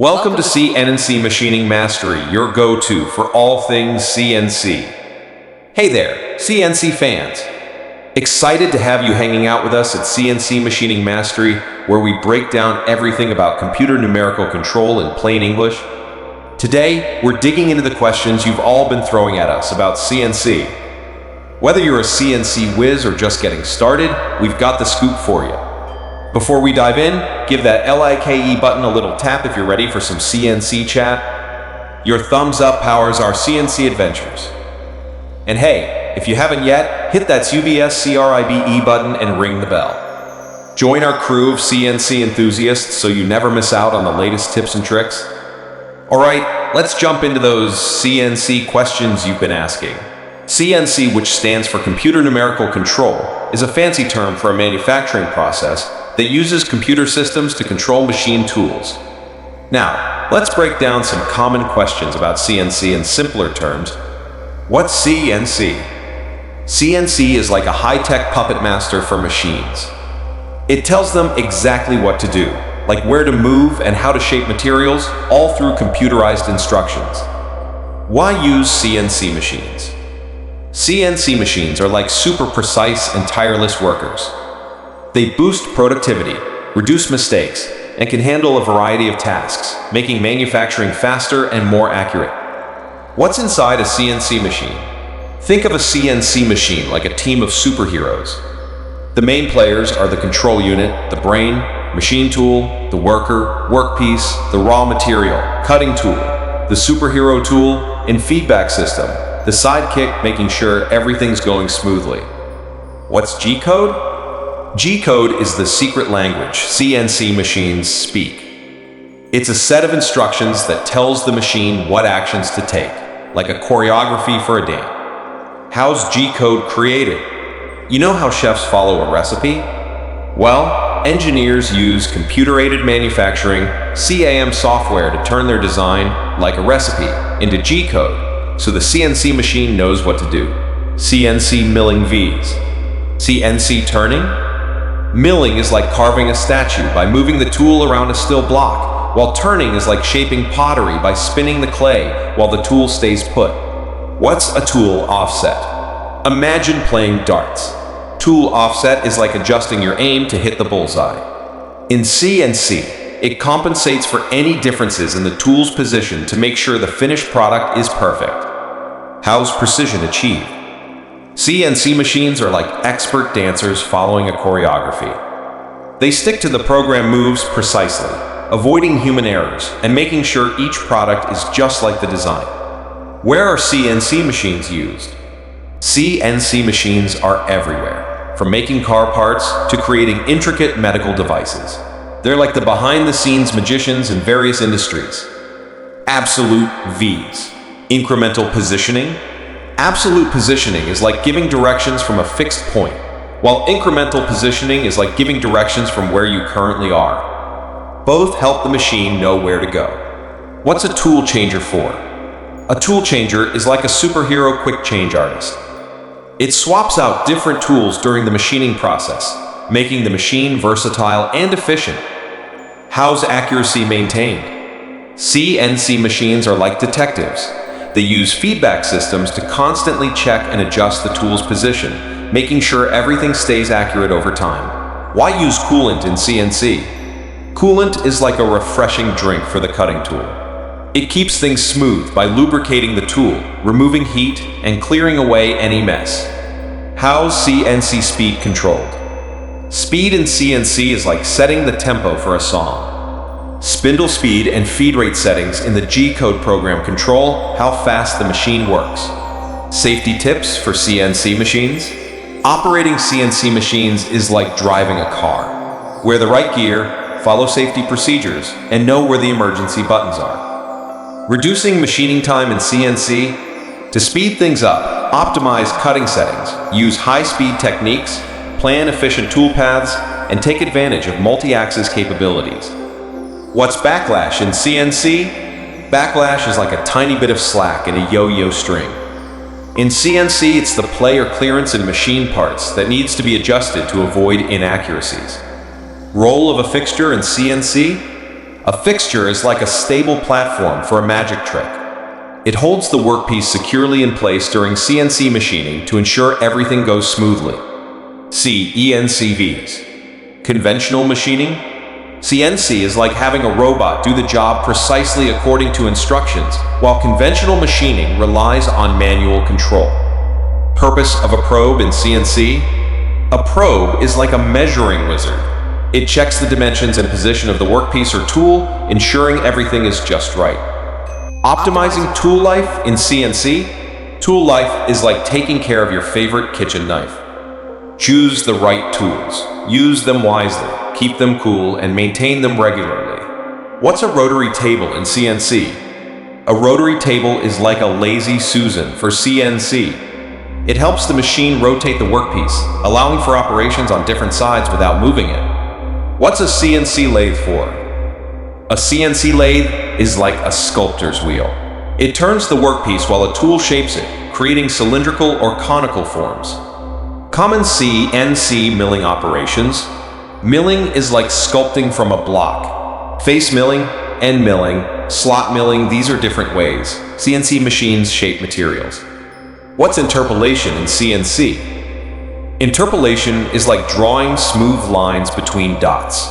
Welcome to CNC Machining Mastery, your go-to for all things CNC. Hey there, CNC fans. Excited to have you hanging out with us at CNC Machining Mastery, where we break down everything about computer numerical control in plain English. Today, we're digging into the questions you've all been throwing at us about CNC. Whether you're a CNC whiz or just getting started, we've got the scoop for you. Before we dive in, give that like button a little tap if you're ready for some CNC chat. Your thumbs up powers our CNC adventures. And hey, if you haven't yet, hit that subscribe button and ring the bell. Join our crew of CNC enthusiasts so you never miss out on the latest tips and tricks. Alright, let's jump into those CNC questions you've been asking. CNC, which stands for Computer Numerical Control, is a fancy term for a manufacturing process that uses computer systems to control machine tools. Now, let's break down some common questions about CNC in simpler terms. What's CNC? CNC is like a high-tech puppet master for machines. It tells them exactly what to do, like where to move and how to shape materials, all through computerized instructions. Why use CNC machines? CNC machines are like super precise and tireless workers. They boost productivity, reduce mistakes, and can handle a variety of tasks, making manufacturing faster and more accurate. What's inside a CNC machine? Think of a CNC machine like a team of superheroes. The main players are the control unit, the brain, machine tool, the worker, workpiece, the raw material, cutting tool, the superhero tool, and feedback system, the sidekick making sure everything's going smoothly. What's G-code? G-code is the secret language CNC machines speak. It's a set of instructions that tells the machine what actions to take, like a choreography for a dance. How's G-code created? You know how chefs follow a recipe? Well, engineers use computer-aided manufacturing, CAM software to turn their design, like a recipe, into G-code, so the CNC machine knows what to do. CNC milling V's. CNC turning? Milling is like carving a statue by moving the tool around a still block, while turning is like shaping pottery by spinning the clay while the tool stays put. What's a tool offset? Imagine playing darts. Tool offset is like adjusting your aim to hit the bullseye. In CNC, it compensates for any differences in the tool's position to make sure the finished product is perfect. How's precision achieved? CNC machines are like expert dancers following a choreography. They stick to the program moves precisely, avoiding human errors and making sure each product is just like the design. Where are CNC machines used? CNC machines are everywhere, from making car parts to creating intricate medical devices. They're like the behind-the-scenes magicians in various industries. Absolute V's. Incremental positioning. Absolute positioning is like giving directions from a fixed point, while incremental positioning is like giving directions from where you currently are. Both help the machine know where to go. What's a tool changer for? A tool changer is like a superhero quick change artist. It swaps out different tools during the machining process, making the machine versatile and efficient. How's accuracy maintained? CNC machines are like detectives. They use feedback systems to constantly check and adjust the tool's position, making sure everything stays accurate over time. Why use coolant in CNC? Coolant is like a refreshing drink for the cutting tool. It keeps things smooth by lubricating the tool, removing heat, and clearing away any mess. How's CNC speed controlled? Speed in CNC is like setting the tempo for a song. Spindle speed and feed rate settings in the G-code program control how fast the machine works. Safety tips for CNC machines? Operating CNC machines is like driving a car. Wear the right gear, follow safety procedures, and know where the emergency buttons are. Reducing machining time in CNC? To speed things up, optimize cutting settings, use high-speed techniques, plan efficient tool paths, and take advantage of multi-axis capabilities. What's backlash in CNC? Backlash is like a tiny bit of slack in a yo-yo string. In CNC, it's the play or clearance in machine parts that needs to be adjusted to avoid inaccuracies. Role of a fixture in CNC? A A fixture is like a stable platform for a magic trick. It holds the workpiece securely in place during CNC machining to ensure everything goes smoothly. See ENCVs. Conventional machining? CNC is like having a robot do the job precisely according to instructions, while conventional machining relies on manual control. Purpose of a probe in CNC? A probe is like a measuring wizard. It checks the dimensions and position of the workpiece or tool, ensuring everything is just right. Optimizing tool life in CNC? Tool life is like taking care of your favorite kitchen knife. Choose the right tools. Use them wisely, keep them cool, and maintain them regularly. What's a rotary table in CNC? A rotary table is like a lazy Susan for CNC. It helps the machine rotate the workpiece, allowing for operations on different sides without moving it. What's a CNC lathe for? A CNC lathe is like a sculptor's wheel. It turns the workpiece while a tool shapes it, creating cylindrical or conical forms. Common CNC milling operations. Milling is like sculpting from a block. Face milling, end milling, slot milling, these are different ways CNC machines shape materials. What's interpolation in CNC? Interpolation is like drawing smooth lines between dots.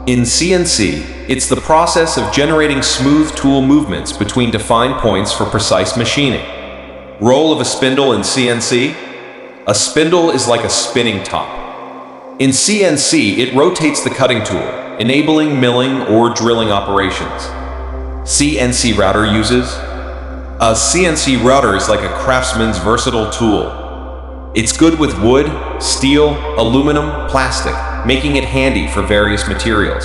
In CNC, it's the process of generating smooth tool movements between defined points for precise machining. Role of a spindle in CNC? A spindle is like a spinning top. In CNC, it rotates the cutting tool, enabling milling or drilling operations. CNC router uses? A CNC router is like a craftsman's versatile tool. It's good with wood, steel, aluminum, plastic, making it handy for various materials.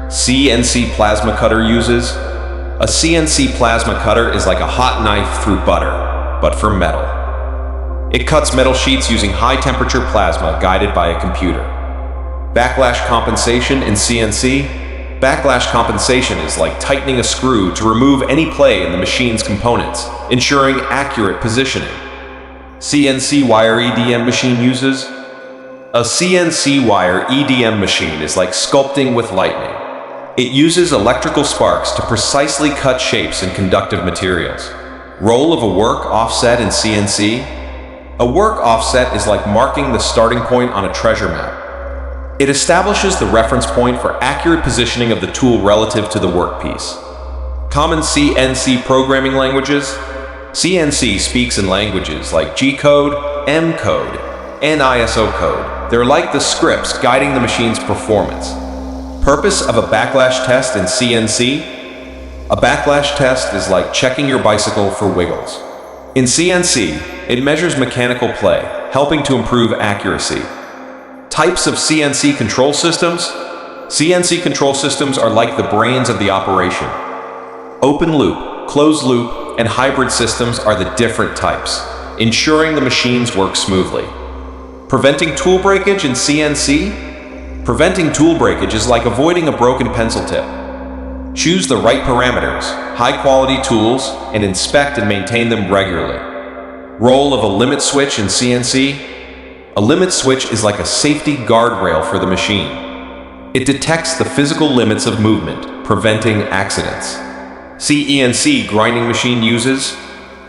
CNC plasma cutter uses? A CNC plasma cutter is like a hot knife through butter, but for metal. It cuts metal sheets using high-temperature plasma guided by a computer. Backlash compensation in CNC? Backlash compensation is like tightening a screw to remove any play in the machine's components, ensuring accurate positioning. CNC wire EDM machine uses? A CNC wire EDM machine is like sculpting with lightning. It uses electrical sparks to precisely cut shapes in conductive materials. Role of a work offset in CNC? A work offset is like marking the starting point on a treasure map. It establishes the reference point for accurate positioning of the tool relative to the workpiece. Common CNC programming languages? CNC speaks in languages like G-code, M-code, and ISO code. They're like the scripts guiding the machine's performance. Purpose of a backlash test in CNC? A backlash test is like checking your bicycle for wiggles. In CNC, it measures mechanical play, helping to improve accuracy. Types of CNC control systems? CNC control systems are like the brains of the operation. Open loop, closed loop, and hybrid systems are the different types, ensuring the machines work smoothly. Preventing tool breakage in CNC? Preventing tool breakage is like avoiding a broken pencil tip. Choose the right parameters, high-quality tools, and inspect and maintain them regularly. Role of a limit switch in CNC? A limit switch is like a safety guardrail for the machine. It detects the physical limits of movement, preventing accidents. CNC grinding machine uses?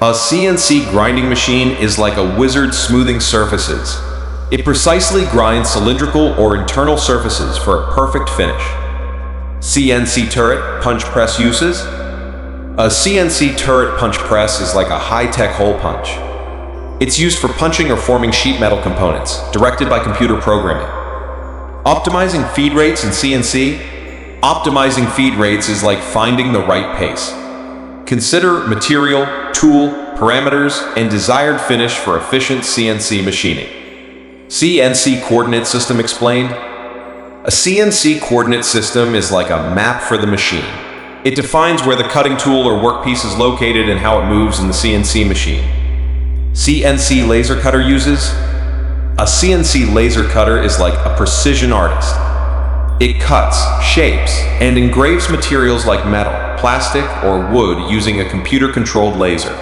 A CNC grinding machine is like a wizard smoothing surfaces. It precisely grinds cylindrical or internal surfaces for a perfect finish. CNC turret punch press uses? A CNC turret punch press is like a high-tech hole punch. It's used for punching or forming sheet metal components, directed by computer programming. Optimizing feed rates in CNC? Optimizing feed rates is like finding the right pace. Consider material, tool, parameters, and desired finish for efficient CNC machining. CNC coordinate system explained? A CNC coordinate system is like a map for the machine. It defines where the cutting tool or workpiece is located and how it moves in the CNC machine. CNC laser cutter uses? A CNC laser cutter is like a precision artist. It cuts, shapes, and engraves materials like metal, plastic, or wood using a computer-controlled laser.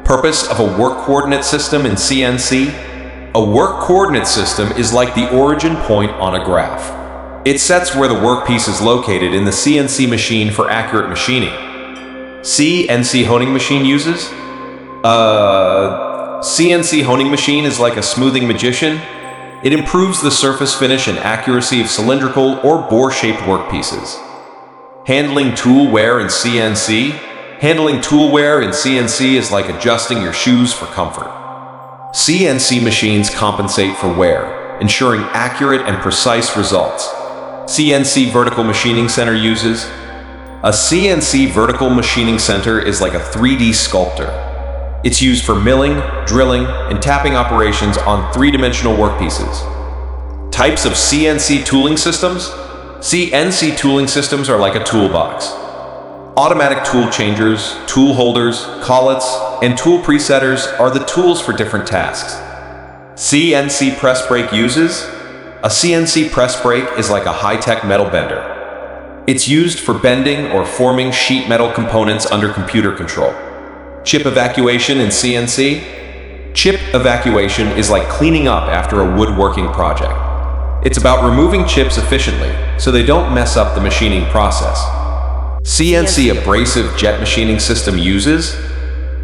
Purpose of a work coordinate system in CNC? A work coordinate system is like the origin point on a graph. It sets where the workpiece is located in the CNC machine for accurate machining. CNC honing machine uses? CNC honing machine is like a smoothing magician. It improves the surface finish and accuracy of cylindrical or bore-shaped workpieces. Handling tool wear in CNC? Handling tool wear in CNC is like adjusting your shoes for comfort. CNC machines compensate for wear, ensuring accurate and precise results. CNC Vertical Machining Center uses? A CNC Vertical Machining Center is like a 3D sculptor. It's used for milling, drilling, and tapping operations on three-dimensional workpieces. Types of CNC tooling systems? CNC tooling systems are like a toolbox. Automatic tool changers, tool holders, collets, and tool presetters are the tools for different tasks. CNC press brake uses? A CNC press brake is like a high-tech metal bender. It's used for bending or forming sheet metal components under computer control. Chip evacuation in CNC? Chip evacuation is like cleaning up after a woodworking project. It's about removing chips efficiently so they don't mess up the machining process. CNC abrasive jet machining system uses?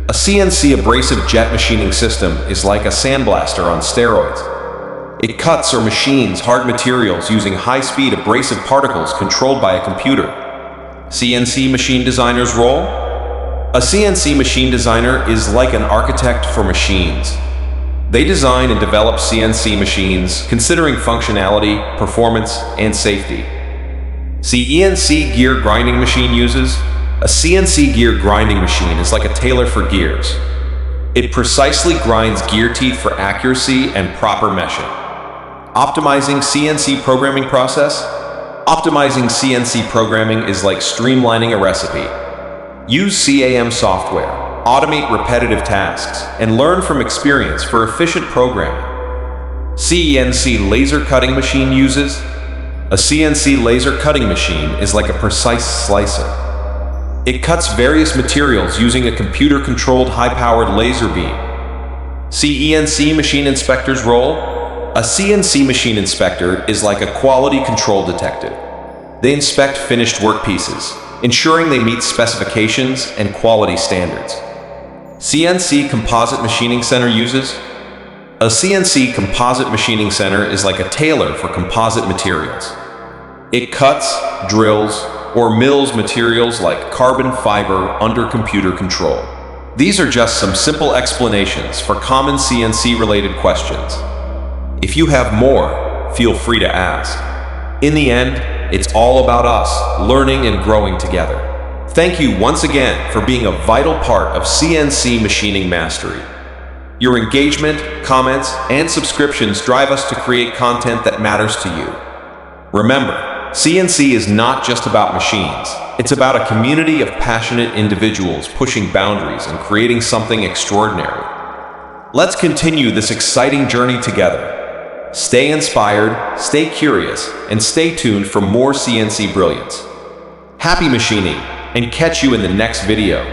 A CNC abrasive jet machining system is like a sandblaster on steroids. It cuts or machines hard materials using high-speed abrasive particles controlled by a computer. CNC machine designer's role? A CNC machine designer is like an architect for machines. They design and develop CNC machines considering functionality, performance, and safety. CNC gear grinding machine uses? A CNC gear grinding machine is like a tailor for gears. It precisely grinds gear teeth for accuracy and proper meshing. Optimizing CNC programming process? Optimizing CNC programming is like streamlining a recipe. Use CAM software, automate repetitive tasks, and learn from experience for efficient programming. CNC laser cutting machine uses? A CNC laser cutting machine is like a precise slicer. It cuts various materials using a computer-controlled high-powered laser beam. CNC machine inspector's role? A CNC machine inspector is like a quality control detective. They inspect finished workpieces, ensuring they meet specifications and quality standards. CNC Composite Machining Center uses? A CNC Composite Machining Center is like a tailor for composite materials. It cuts, drills, or mills materials like carbon fiber under computer control. These are just some simple explanations for common CNC-related questions. If you have more, feel free to ask. In the end, it's all about us learning and growing together. Thank you once again for being a vital part of CNC Machining Mastery. Your engagement, comments, and subscriptions drive us to create content that matters to you. Remember, CNC is not just about machines. It's about a community of passionate individuals pushing boundaries and creating something extraordinary. Let's continue this exciting journey together. Stay inspired, stay curious, and stay tuned for more CNC brilliance. Happy machining, and catch you in the next video.